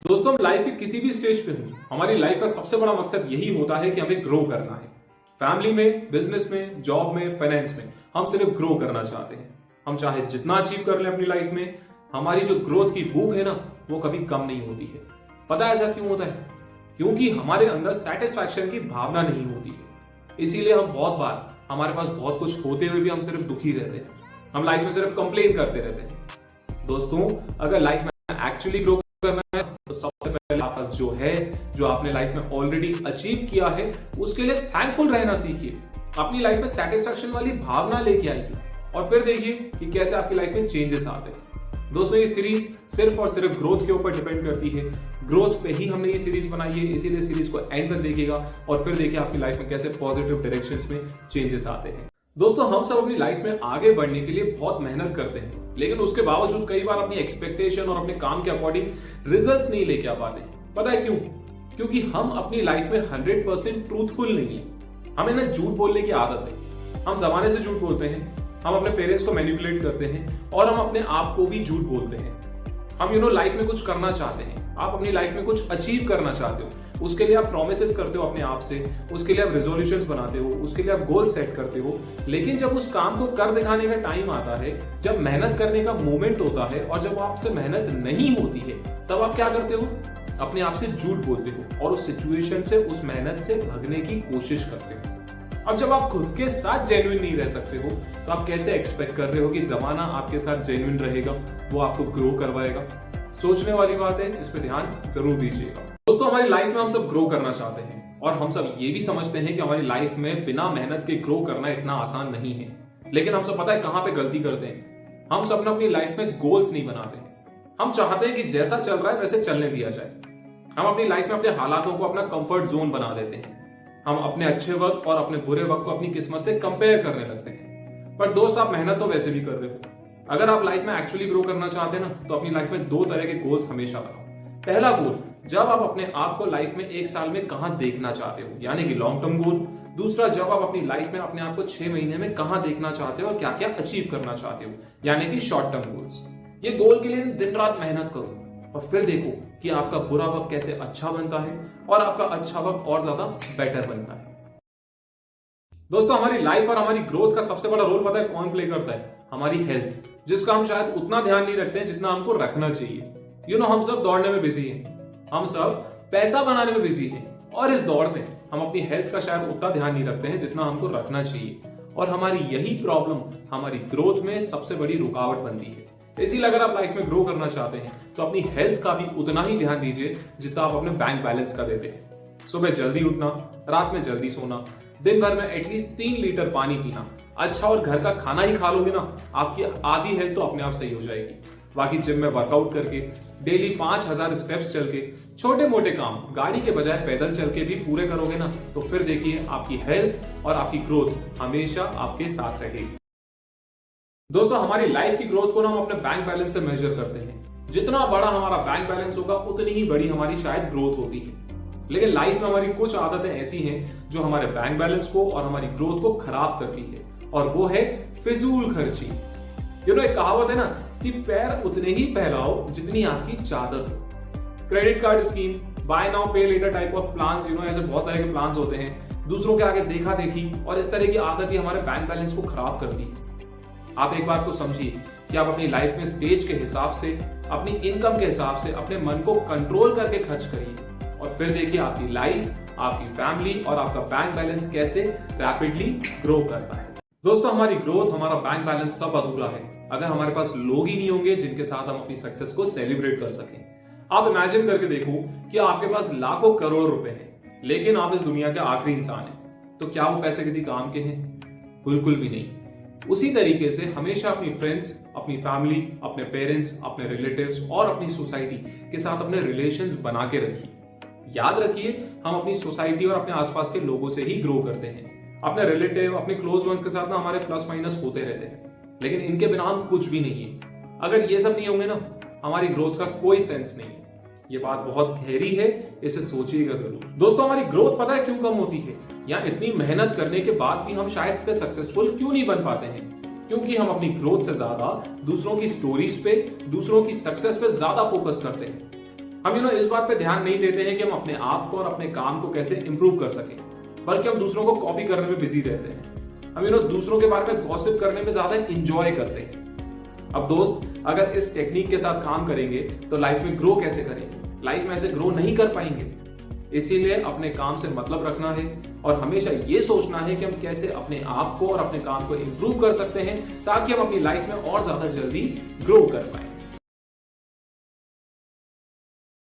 दोस्तों, हम लाइफ के किसी भी स्टेज पे हो, हमारी लाइफ का सबसे बड़ा मकसद यही होता है कि हमें ग्रो करना है। फैमिली में, बिजनेस में, जॉब में, फाइनेंस में हम सिर्फ ग्रो करना चाहते हैं। हम चाहे जितना अचीव कर लें अपनी लाइफ में, हमारी जो ग्रोथ की भूख है ना, वो कभी कम नहीं होती है। पता है ऐसा क्यों होता है? क्योंकि हमारे अंदर सेटिस्फैक्शन की भावना नहीं होती है। इसीलिए हम बहुत बार हमारे पास बहुत कुछ होते हुए भी हम सिर्फ दुखी रहते हैं। हम लाइफ में सिर्फ कंप्लेन करते रहते हैं। दोस्तों, अगर लाइफ में एक्चुअली ग्रो करना है तो सबसे पहले आपका जो आपने लाइफ में ऑलरेडी अचीव किया है, उसके लिए थैंकफुल रहना सीखिए। अपनी लाइफ में सेटिस्फैक्शन वाली भावना लेके आइए और फिर देखिए कि कैसे आपकी लाइफ में चेंजेस आते हैं। दोस्तों, ये सीरीज सिर्फ और सिर्फ ग्रोथ के ऊपर डिपेंड करती है। ग्रोथ पे ही हमने ये सीरीज बनाई है, इसीलिए सीरीज को एंड तक देखिएगा और फिर देखिए आपकी लाइफ में कैसे पॉजिटिव डायरेक्शंस में चेंजेस आते हैं। दोस्तों, हम सब अपनी लाइफ में आगे बढ़ने के लिए बहुत मेहनत करते हैं, लेकिन उसके बावजूद कई बार अपनी एक्सपेक्टेशन और अपने काम के अकॉर्डिंग रिजल्ट्स नहीं लेके आ पाते हैं। पता है क्यों? क्योंकि हम अपनी लाइफ में 100% ट्रूथफुल नहीं है। हमें ना झूठ बोलने की आदत है। हम जमाने से झूठ बोलते हैं, हम अपने पेरेंट्स को मैनिपुलेट करते हैं और हम अपने आप को भी झूठ बोलते हैं। हम लाइफ में कुछ करना चाहते हैं, आप अपनी लाइफ में कुछ अचीव करना चाहते हो, उसके लिए आप प्रोमिसेस करते हो अपने आप से, उसके लिए आप रेजोल्यूशंस बनाते हो, उसके लिए आप गोल सेट करते हो। लेकिन जब उस काम को कर दिखाने का टाइम आता है, जब मेहनत करने का मोमेंट होता है और जब आपसे मेहनत नहीं होती है, तब आप क्या करते हो? अपने आप से झूठ बोलते हो और उस सिचुएशन से, उस मेहनत से भागने की कोशिश करते हो। अब जब आप खुद के साथ जेन्युइन नहीं रह सकते हो, तो आप कैसे एक्सपेक्ट कर रहे हो कि जमाना आपके साथ जेन्युइन रहेगा, वो आपको ग्रो करवाएगा? सोचने वाली बात है, इस पे ध्यान जरूर दीजिएगा। दोस्तों, हमारी लाइफ में हम सब ग्रो करना चाहते हैं और हम सब ये भी समझते हैं कि हमारी लाइफ में बिना मेहनत के ग्रो करना इतना आसान नहीं है। लेकिन हम सब पता है कहां पे गलती करते हैं? हम सब अपनी लाइफ में गोल्स नहीं बनाते। हम चाहते हैं कि जैसा चल रहा है वैसे चलने दिया जाए। हम अपनी लाइफ में अपने हालातों को अपना कंफर्ट जोन बना देते हैं। हम अपने अच्छे वक्त और अपने बुरे वक्त को अपनी किस्मत से कंपेयर करने लगते हैं। पर दोस्त, आप मेहनत तो वैसे भी कर रहे हो। अगर आप लाइफ में एक्चुअली ग्रो करना चाहते हैं ना, तो अपनी लाइफ में 2 तरह के गोल्स हमेशा बनाओ। पहला गोल, जब आप अपने आप को लाइफ में 1 साल में कहां देखना चाहते हो, यानी कि लॉन्ग टर्म गोल। दूसरा, जब आप अपनी लाइफ में अपने आप को 6 महीने में कहां देखना चाहते हो और क्या क्या अचीव करना चाहते हो, यानी कि शॉर्ट टर्म गोल्स। ये गोल के लिए दिन रात मेहनत करो और फिर देखो कि आपका बुरा वक्त कैसे अच्छा बनता है और आपका अच्छा वक्त और ज्यादा बेटर बनता है। दोस्तों, हमारी लाइफ और हमारी ग्रोथ का सबसे बड़ा रोल पता है कौन प्ले करता है? हमारी हेल्थ, जिसका हम शायद उतना ध्यान नहीं रखते हैं जितना हमको रखना चाहिए। हम सब दौड़ने में बिजी हैं, हम सब पैसा बनाने में बिजी हैं और इस दौड़ में हम अपनी हेल्थ का शायद उतना ध्यान नहीं रखते हैं जितना हमको रखना चाहिए। और हमारी यही प्रॉब्लम हमारी ग्रोथ में सबसे बड़ी रुकावट बनती है। इसीलिए अगर आप लाइफ में ग्रो करना चाहते हैं तो अपनी हेल्थ का भी उतना ही ध्यान दीजिए जितना आप अपने बैंक बैलेंस का देते हैं। सुबह जल्दी उठना, रात में जल्दी सोना, दिन भर में एटलीस्ट 3 लीटर पानी पीना, अच्छा और घर का खाना ही खा लोगे ना, आपकी आधी हेल्थ तो अपने आप सही हो जाएगी। बाकी जिम में वर्कआउट करके, डेली 5000 स्टेप्स चल के, छोटे मोटे काम गाड़ी के बजाय पैदल चल के भी पूरे करोगे ना, तो फिर देखिए आपकी हेल्थ और आपकी ग्रोथ हमेशा आपके साथ रहेगी। दोस्तों, हमारी लाइफ की ग्रोथ को ना हम अपने बैंक बैलेंस से मेजर करते हैं। जितना बड़ा हमारा बैंक बैलेंस होगा, उतनी ही बड़ी हमारी शायद ग्रोथ होती है। लेकिन लाइफ में हमारी कुछ आदतें ऐसी हैं जो हमारे बैंक बैलेंस को और हमारी ग्रोथ को खराब करती है, और वो है फिजूल खर्ची। एक कहावत है ना कि पैर उतने ही फैलाओ जितनी आपकी चादर हो। Credit card scheme, buy now pay later type of plans, ऐसे बहुत तरह के प्लान्स होते हैं। दूसरों के आगे देखा देखी और इस तरह की आदत ही हमारे बैंक बैलेंस को खराब करती है। आप एक बात को समझिए कि आप अपनी लाइफ में स्टेज के हिसाब से, अपनी इनकम के हिसाब से अपने मन को कंट्रोल करके खर्च करिए और फिर देखिए आपकी लाइफ, आपकी फैमिली और आपका बैंक बैलेंस कैसे रैपिडली ग्रो करता है। दोस्तों, हमारी ग्रोथ, हमारा बैंक बैलेंस सब अधूरा है अगर हमारे पास लोग ही नहीं होंगे जिनके साथ हम अपनी सक्सेस को सेलिब्रेट कर सकें। आप इमेजिन करके देखो कि आपके पास लाखों करोड़ रुपए हैं, लेकिन आप इस दुनिया के आखिरी इंसान हैं, तो क्या वो पैसे किसी काम के हैं? बिल्कुल भी नहीं। उसी तरीके से हमेशा अपनी फ्रेंड्स, अपनी फैमिली, अपने पेरेंट्स, अपने रिलेटिव्स और अपनी सोसाइटी के साथ अपने रिलेशंस बना के रखिए। याद रखिए, हम अपनी सोसाइटी और अपने आसपास के लोगों से ही ग्रो करते हैं। अपने रिलेटिव, अपने क्लोज वंस के साथ ना हमारे प्लस माइनस होते रहते हैं, लेकिन इनके बिना हम कुछ भी नहीं है। अगर ये सब नहीं होंगे ना, हमारी ग्रोथ का कोई सेंस नहीं है। ये बात बहुत गहरी है, इसे सोचिएगा जरूर। दोस्तों, हमारी ग्रोथ पता है क्यों कम होती है, या इतनी मेहनत करने के बाद भी हम शायद इतने सक्सेसफुल क्यों नहीं बन पाते हैं? क्योंकि हम अपनी ग्रोथ से ज्यादा दूसरों की स्टोरीज पे, दूसरों की सक्सेस पे ज्यादा फोकस करते हैं। हम इस बात पे ध्यान नहीं देते हैं कि हम अपने आप को और अपने काम को कैसे इंप्रूव कर सकें, बल्कि हम दूसरों को कॉपी करने में बिजी रहते हैं। हम दूसरों के बारे में गॉसिप करने में ज्यादा इंजॉय करते हैं। अब दोस्त, अगर इस टेक्निक के साथ काम करेंगे तो लाइफ में ग्रो कैसे करेंगे? लाइफ में ऐसे ग्रो नहीं कर पाएंगे। इसीलिए अपने काम से मतलब रखना है और हमेशा ये सोचना है कि हम कैसे अपने आप को और अपने काम को इंप्रूव कर सकते हैं, ताकि हम अपनी लाइफ में और ज्यादा जल्दी ग्रो कर पाए।